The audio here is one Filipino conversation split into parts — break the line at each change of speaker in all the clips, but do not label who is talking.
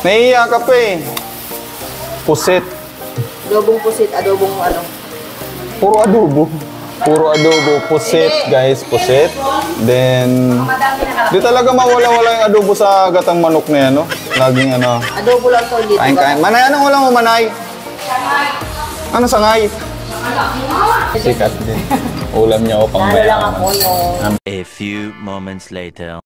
Nahiya ka pa eh. Pusit.
Adobong pusit, adobong ano.
Puro adobo. Puro adobo. Pusit, guys. Pusit. Then, di talaga mawala-wala yung adobo sa gatang manok na yan, no? Laging ano.
Adobo lang to dito.
Kain-kain. Manay, anong ulam mo, Manay? Ano sangay? Sikat din. Ulam niya ako pang
Ano lang ako yung...
A few moments later.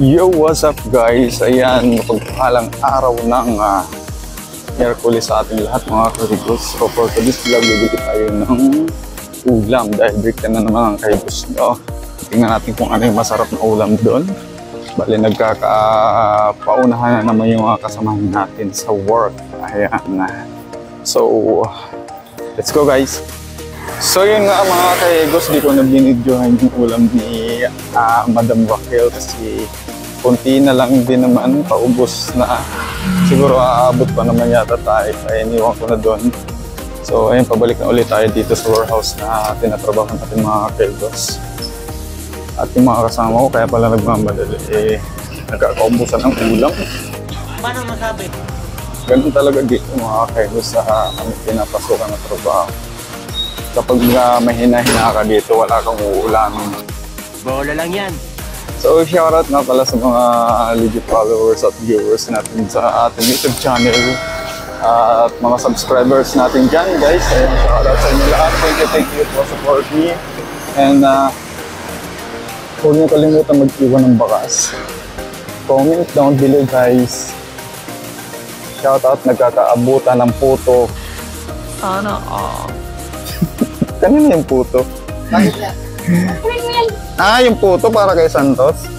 Yo, what's up guys? Ayan, pagpakalang araw ng Miyerkules sa ating lahat mga karibos. So for today's vlog, bibigyan tayo ng ulam dahil break time na naman ang karibos nyo. Tingnan natin kung ano yung masarap na ulam doon. Bali, nagkakapaunahan na naman yung mga kasamahan natin sa work. Ayan. So, let's go guys. So yun nga mga karibos, di ko na binidyohan yung ulam ni Madam Raquel kasi konti na lang din naman, paubos na. Siguro aabot pa naman yata tayo, kaya iniwan ko na doon. So ayun, pabalik na ulit tayo dito sa warehouse na tinatrabaho natin mga karibos. At yung mga kasama ko, kaya pala nagmamadali, nagkakaubusan ng ulam.
Paano masabi?
Ganun talaga dito mga karibos sa kami pinapasukan na trabaho. Kapag mahina-hina ka dito, wala kang uulamin.
Bola lang yan.
So, shoutout nga pala sa mga legit followers at viewers natin sa ating YouTube channel at mga subscribers natin dyan, guys. Ayun, shoutout sa inyo lahat. Thank you for support me. And huwag niyo kalimutan mag-iwan ng bakas. Comment down below, guys. Shoutout, nagkakaabutan ng puto. Sana kanina yung puto?
Bakit na?
Yung puto para kay Santos.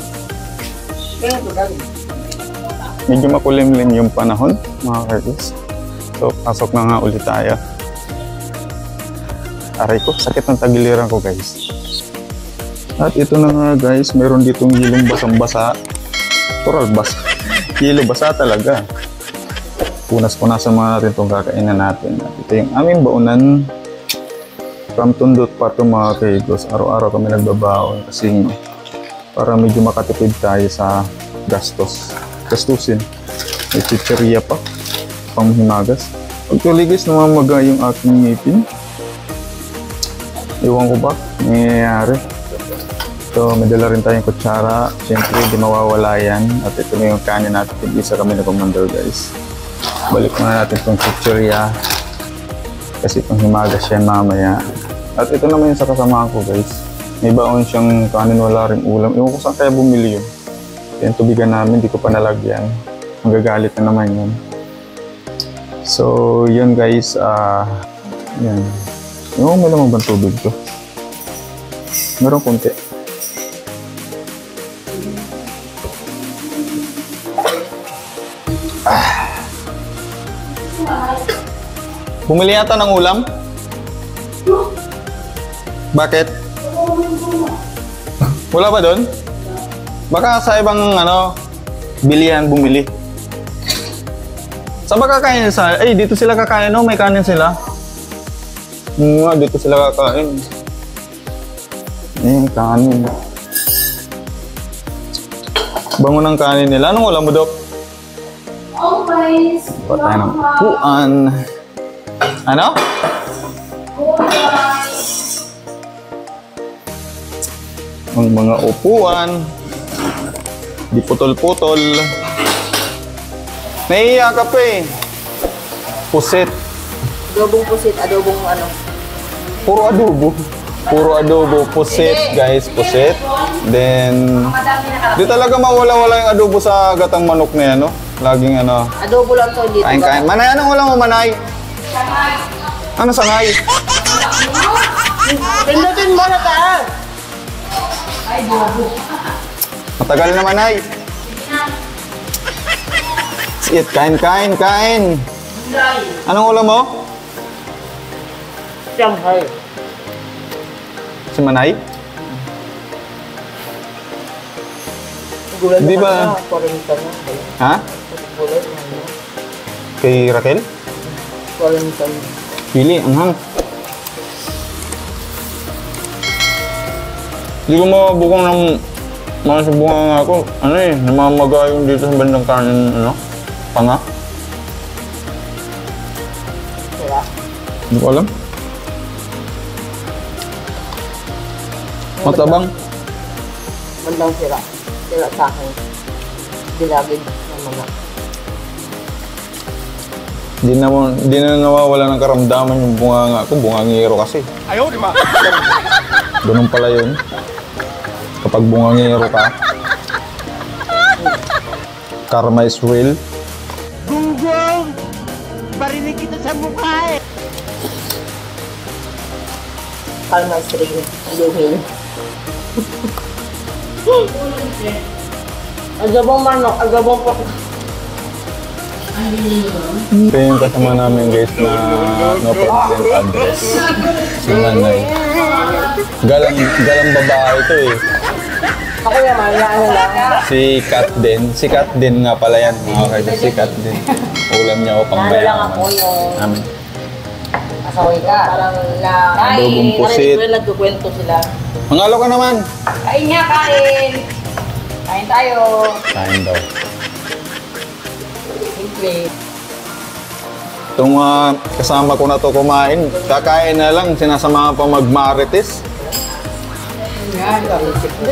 Medyo makulimlim yung panahon, mga karibos. So, pasok na nga ulit tayo. Aray ko, sakit ng tagiliran ko, guys. At ito na nga, guys, meron ditong yilong basang-basa. Tural basa. Yilo basa talaga. Punas-punasan mga natin itong kakainan natin. At ito yung aming baunan. From Tundot pa ito mga karibos. Araw-araw kami nagbabaon kasi para medyo makatipid tayo sa gastusin. May chicheria pa. Panghimagas. Pagtuligis namamaga yung aking ngipin. Iwan ko ba? Nangyayari. So, may dala rin tayong kutsara. Siyempre, di mawawala yan. At ito na yung kanin natin. Isa kami na commander, guys. Balik na natin itong chicheria. Kasi panghimagas yan mamaya. At ito naman yung sa kasamahan ko, guys. May baon siyang kanin, wala rin ulam. Iwan ko saan kaya bumili yun. Yung tubigan namin, di ko pa nalagyan. Magagalit na naman yun. So, yun guys. Yan. Yung may naman bang tubig to? Meron konti. Bumili yata ng ulam? Bakit? Wala ba doon? Baka sa ibang bilihan bumili. Saan ba kakain sa... Ay, dito sila kakain, no? May kanin sila. Dito sila kakain. Kanin. Bango ng kanin nila. Anong ulam mo, Dok?
Always.
Patay ng upuan. Ano? Ang mga upuan. Di putol-putol. Nahiya ka pa eh. Pusit.
Adobong pusit, adobong ano.
Puro adobo. Puro adobo. Pusit, guys. Pusit. Then, di talaga mawala-wala yung adobo sa gatang manok na yan, no? Laging
Adobo lang to dito.
Kain-kain. Manay, anong ulam mo, Manay? Ano sangay?
Pindutin mo na tayo.
Matagal naman ay. Sit, kain. Anong ulam mo?
Shanghai.
Si Manay? Di ba? Ha? Kay Raquel? Pili, anghang. Hindi ko mabukang ng mga subungan nga ako. Ano eh, namamaga yung dito sa bandang kanin, ano? Panga.
Sira.
Hindi ko alam. Matabang.
Bandang sira. Sira sa akin. Dilagid naman na.
Di na nawawala ng karamdaman yung bunganga ko. Bungangero kasi.
Ayaw, di ba?
Ganun pala yun. Kapag bungangero ka. Karma is real.
Gunggong! Barinig kita sa mukha eh!
Kalma string. Luhin. Agabong manok. Agabong po.
Ito yung kasama namin guys na no present address. Si nanay. Galang babae ito eh.
Ako naman, ano lang.
Si Kat din. Si Kat din nga pala yan. Mga kaibigan, si Kat din. Ulam niya ako pang
Ano lang ako yung
Amin.
asaway ka. Parang na...
Adobong pusit.
Narinig ko nagkukwento sila.
Mangalo ka naman.
Kain nga, kain! Kain tayo!
Kain daw.
Simple.
Itong kasama ko na to kumain, kakain na lang, sinasama pa magmarites.
Hindi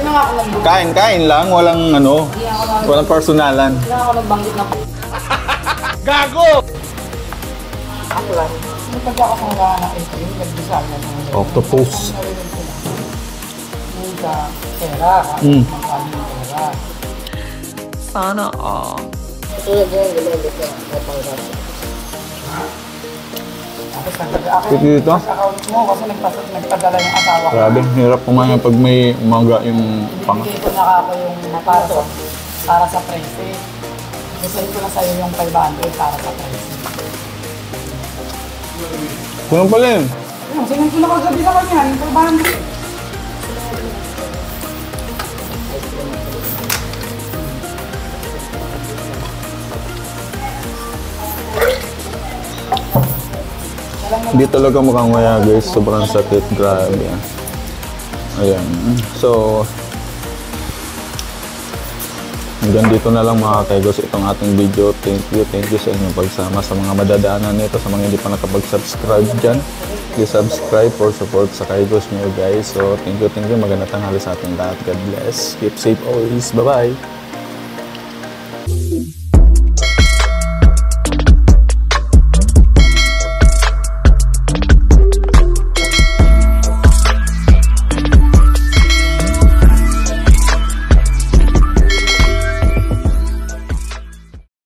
na nga ako nagbanggit.
Kain lang, walang ano, walang personalan.
Hindi na ako nagbanggit na
Gago!
ako lang.
Yung pagkakasangga ng entry, nag-design na ng
Octopus.
sa pera,
Mm.
magkano yung pera.
Tulad yung ginamit na napanggap.
Tapos nag-account
Ito dito.
mo kasi nagpadala yung asawa ko.
Grabe, hirap kumain pag may umaga yung panga.
Bigay ko na ako yung para sa presi. Gusto ko na sa'yo yung 500 para sa presi.
Kulang pala yun.
Yung sinend ko na kagabi sa kanya, yung 500.
Hindi talaga mukhang maya guys, sobrang sakit, grabe. Ayan, so hanggang dito na lang mga kaigos itong ating video. Thank you sa inyong pagsama sa mga madadaanan nito, sa mga hindi pa nakapag-subscribe dyan. Please subscribe for support sa kaigos nyo guys. So thank you, magandang tanghali sa ating lahat. God bless, keep safe always, bye bye.